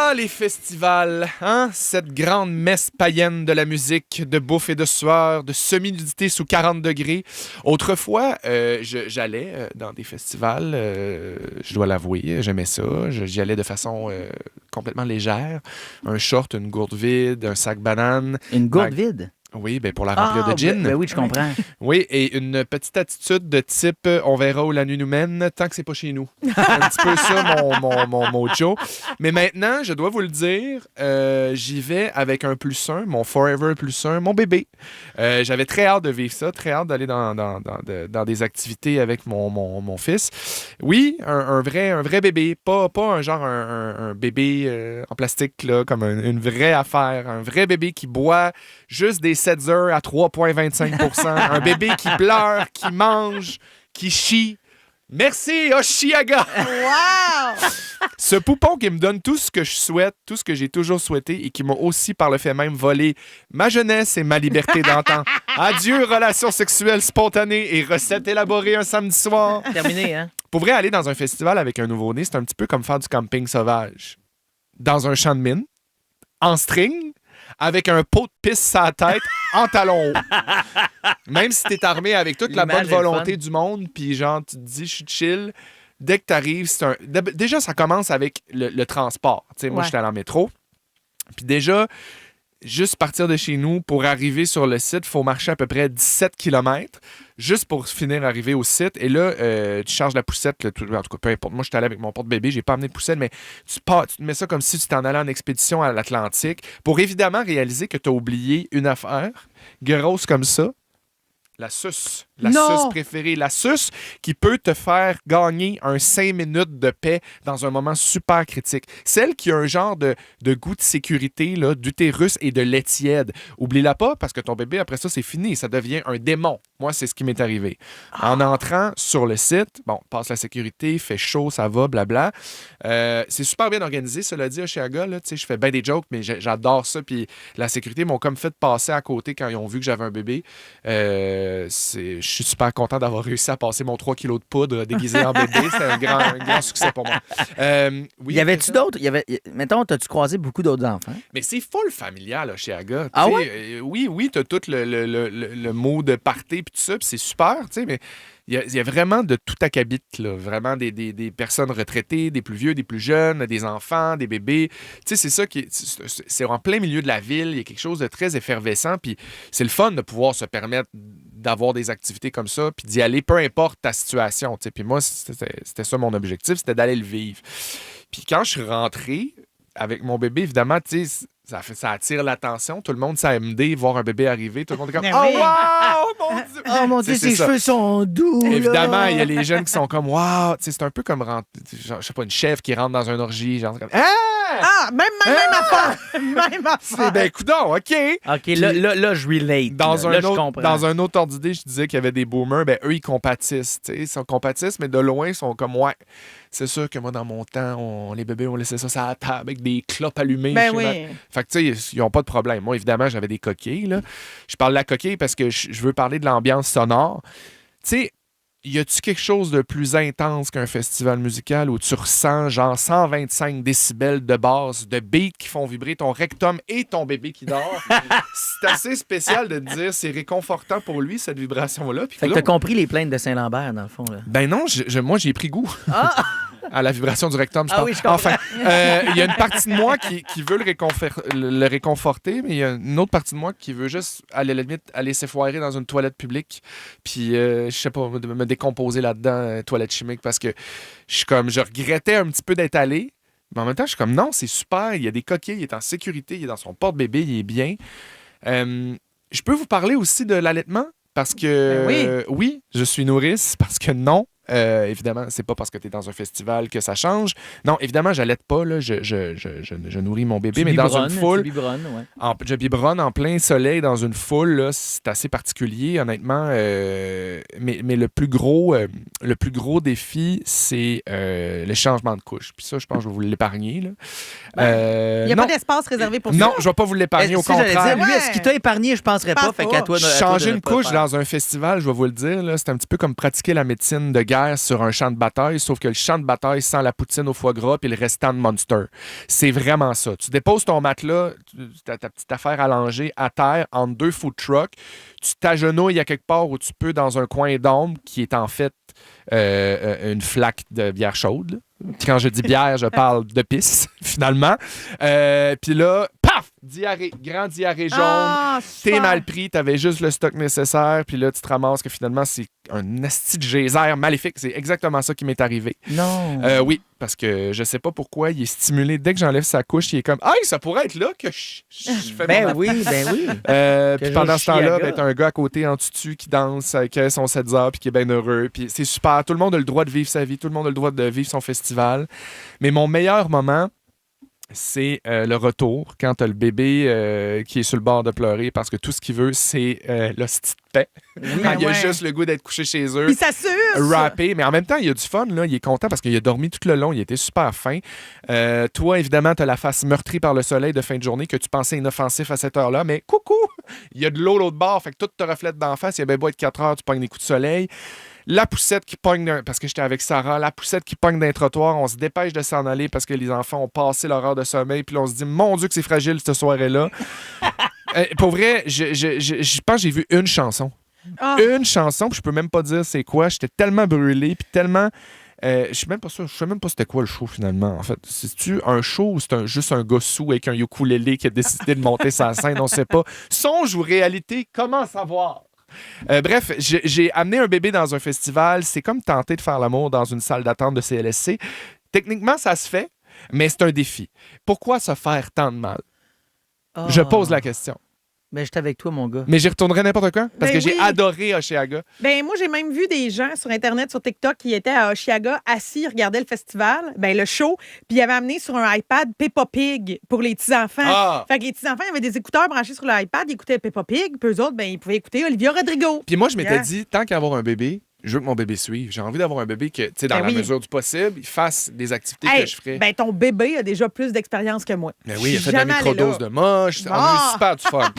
Ah, les festivals, hein? Cette grande messe païenne de la musique, de bouffe et de sueur, de semi-nudité sous 40 degrés. Autrefois, j'allais dans des festivals, je dois l'avouer, j'aimais ça. J'y allais de façon complètement légère. Un short, une gourde vide, un sac banane. Une gourde vide? Oui, ben pour la remplir de gin. Ben oui, je comprends. Oui, et une petite attitude de type on verra où la nuit nous mène tant que c'est pas chez nous. C'est un petit peu ça mon mojo. Mais maintenant, je dois vous le dire, j'y vais avec un +1, mon Forever +1, mon bébé. J'avais très hâte de vivre ça, très hâte d'aller dans des activités avec mon fils. Oui, un vrai bébé, pas un bébé en plastique, là, comme une vraie affaire, un vrai bébé qui boit juste des Setzer à 3,25 %. Un bébé qui pleure, qui mange, qui chie. Merci, Oshiaga! Wow! Ce poupon qui me donne tout ce que je souhaite, tout ce que j'ai toujours souhaité et qui m'a aussi, par le fait même, volé ma jeunesse et ma liberté d'antan. Adieu, relations sexuelles spontanées et recettes élaborées un samedi soir. Terminé, hein? Pour vrai, aller dans un festival avec un nouveau-né, c'est un petit peu comme faire du camping sauvage. Dans un champ de mine, en string, avec un pot de pisse sur la tête, en talons hauts. Même si t'es armé avec toute la L'image bonne est le volonté fun. du monde, puis genre, tu te dis, je suis chill. Dès que t'arrives, déjà, ça commence avec le transport. Tu sais, moi, Ouais. j'étais allé en métro. Puis déjà, juste partir de chez nous, pour arriver sur le site, il faut marcher à peu près 17 km juste pour finir arriver au site. Et là, tu charges la poussette. Là, en tout cas, peu importe. Moi, je suis allé avec mon porte-bébé. J'ai pas amené de poussette, mais tu te mets ça comme si tu t'en allais en expédition à l'Atlantique pour évidemment réaliser que tu as oublié une affaire grosse comme ça. La suce. La Non! suce préférée. La suce qui peut te faire gagner un 5 minutes de paix dans un moment super critique. Celle qui a un genre de goût de sécurité, là, d'utérus et de lait tiède. Oublie-la pas parce que ton bébé, après ça, c'est fini. Ça devient un démon. Moi, c'est ce qui m'est arrivé. En entrant sur le site, bon, passe la sécurité, fait chaud, ça va, blabla. C'est super bien organisé, cela dit, chez Aga. Tu sais, je fais bien des jokes, mais j'adore ça. Puis la sécurité m'ont comme fait passer à côté quand ils ont vu que j'avais un bébé. Je suis super content d'avoir réussi à passer mon 3 kilos de poudre déguisé en bébé. C'était un grand succès pour moi. Oui, Y avait-tu d'autres? Mettons, t'as-tu croisé beaucoup d'autres enfants? mais c'est full familial là, chez Aga. Ah Tu sais, ouais? Oui, t'as tout le mot de party puis tout ça, puis c'est super, tu sais, mais il y a vraiment de tout acabit, là. Vraiment des personnes retraitées, des plus vieux, des plus jeunes, des enfants, des bébés. Tu sais, c'est ça c'est en plein milieu de la ville. Il y a quelque chose de très effervescent, puis c'est le fun de pouvoir se permettre d'avoir des activités comme ça, puis d'y aller, peu importe ta situation, tu sais. Puis moi, c'était ça mon objectif, c'était d'aller le vivre. Puis quand je suis rentré avec mon bébé, évidemment, tu sais, ça attire l'attention. Tout le monde s'aime voir un bébé arriver. Tout le monde est comme Ben « Oh, oui. wow! Mon Dieu! » Oh mon Dieu, C'est ses ça. cheveux sont doux! là. Évidemment, il y a les jeunes qui sont comme « Wow! » Tu sais, c'est un peu comme, genre, je sais pas, une chef qui rentre dans un orgie. Genre comme « Ah! Ah, même affaire! Même C'est affaire! ben coudonc, OK! » OK, là, je relate. Là, je comprends. Dans un autre ordre d'idée, je disais qu'il y avait des boomers. Ben, eux, ils compatissent. Tu sais, ils sont compatissent, mais de loin, ils sont comme « Ouais, c'est sûr que moi, dans mon temps, les bébés, on laissait ça sur la table avec des clopes allumées. Ben chez oui. Fait que, tu sais, ils n'ont pas de problème. Moi, évidemment, j'avais des coquilles, là. Je parle de la coquille parce que je veux parler de l'ambiance sonore. Tu sais, y a-tu quelque chose de plus intense qu'un festival musical où tu ressens genre 125 décibels de basse, de beats qui font vibrer ton rectum et ton bébé qui dort? C'est assez spécial de te dire, c'est réconfortant pour lui, cette vibration-là. Puis Fait que là, t'as compris les plaintes de Saint-Lambert, dans le fond. Là. ben non, moi, j'ai pris goût. À la vibration du rectum, je Ah parle. oui, je comprends. Enfin, il y a une partie de moi qui veut le réconforter, mais il y a une autre partie de moi qui veut juste, à la limite, aller s'effoirer dans une toilette publique, puis, je sais pas, me décomposer là-dedans, toilette chimique, parce que je regrettais un petit peu d'être allé, mais en même temps, je suis comme, non, c'est super, il y a des coquilles, il est en sécurité, il est dans son porte-bébé, il est bien. Je peux vous parler aussi de l'allaitement? Parce que Ben oui, je suis nourrice, parce que non. Évidemment, c'est pas parce que tu es dans un festival que ça change. Non, évidemment, j'allaite pas. Là, je nourris mon bébé, mais dans une foule. Tu biberonnes, ouais. Je biberonne en plein soleil dans une foule. Là, c'est assez particulier, honnêtement. Mais le plus gros défi, c'est le changement de couche. Puis ça, je pense que je vais vous l'épargner. Là. Il n'y a non, pas d'espace réservé pour non, ça. je vais pas vous l'épargner, au Si j'allais contraire. dire, lui, Ouais. est-ce qu'il t'a épargné? Je penserais pas. Pense Fait pas. qu'à toi, Changer de une pas couche faire. dans un festival, je vais vous le dire, là, c'est un petit peu comme pratiquer la médecine de guerre bière sur un champ de bataille, sauf que le champ de bataille sans la poutine au foie gras puis le restant de Monster. C'est vraiment ça. Tu déposes ton matelas, ta petite affaire allongée à terre entre 2 food trucks, tu t'agenouilles à quelque part où tu peux dans un coin d'ombre qui est en fait une flaque de bière chaude. Là. Quand je dis bière, je parle de pisse, finalement. Puis là, paf! Diarrhée, grand diarrhée jaune. T'es mal pris, t'avais juste le stock nécessaire, puis là, tu te ramasses que finalement, c'est un asti de geyser maléfique. C'est exactement ça qui m'est arrivé. Non. Oui, parce que je sais pas pourquoi, il est stimulé. Dès que j'enlève sa couche, il est comme « Hey, ça pourrait être là que je fais Ben oui. Puis pendant ce temps-là, t'as un gars à côté, en tutu, qui danse avec son 7 heures, puis qui est bien heureux. Puis c'est super. Tout le monde a le droit de vivre sa vie. Tout le monde a le droit de vivre son festival. Mais mon meilleur moment, c'est le retour, quand t'as le bébé qui est sur le bord de pleurer parce que tout ce qu'il veut, c'est l'hostie de paix. Quand il a juste le goût d'être couché chez eux. Il s'assure. Rappé, mais en même temps, il a du fun, là. Il est content parce qu'il a dormi tout le long. Il était super fin. Toi, évidemment, t'as la face meurtrie par le soleil de fin de journée que tu pensais inoffensif à cette heure-là, mais coucou! Il y a de l'eau l'autre bord, fait que tout te reflète d'en face. Il y a bien beau être 4 heures, tu pognes des coups de soleil. La poussette qui pogne, parce que j'étais avec Sarah, la poussette qui pogne d'un trottoir, on se dépêche de s'en aller parce que les enfants ont passé leur heure de sommeil, puis là, on se dit, mon Dieu que c'est fragile cette soirée-là. Pour vrai, je pense que j'ai vu une chanson. Une chanson, puis je peux même pas dire c'est quoi. J'étais tellement brûlé, puis tellement... je suis même pas sûr, je sais même pas c'était quoi le show finalement, en fait. C'est-tu un show ou c'est juste un gars sous avec un ukulélé qui a décidé de monter sa scène, on sait pas. Songe ou réalité, comment savoir? Bref, j'ai amené un bébé dans un festival. C'est comme tenter de faire l'amour dans une salle d'attente de CLSC. Techniquement, ça se fait, mais c'est un défi. Pourquoi se faire tant de mal? Je pose la question. Ben, j'étais avec toi, mon gars. Mais j'y retournerai n'importe quand, parce que j'ai adoré Osheaga. Ben moi, j'ai même vu des gens sur Internet, sur TikTok, qui étaient à Osheaga, assis, regardaient le festival, le show, puis ils avaient amené sur un iPad Peppa Pig pour les petits-enfants. Fait que les petits-enfants, ils avaient des écouteurs branchés sur l'iPad, ils écoutaient Peppa Pig, puis eux autres, ils pouvaient écouter Olivia Rodrigo. Puis moi, je m'étais dit, tant qu'à avoir un bébé, je veux que mon bébé suive. J'ai envie d'avoir un bébé que, tu sais, dans la mesure du possible, il fasse des activités que je ferais. Ben, ton bébé a déjà plus d'expérience que moi. Mais oui, il a fait de la microdose de moche. On a eu super du fun.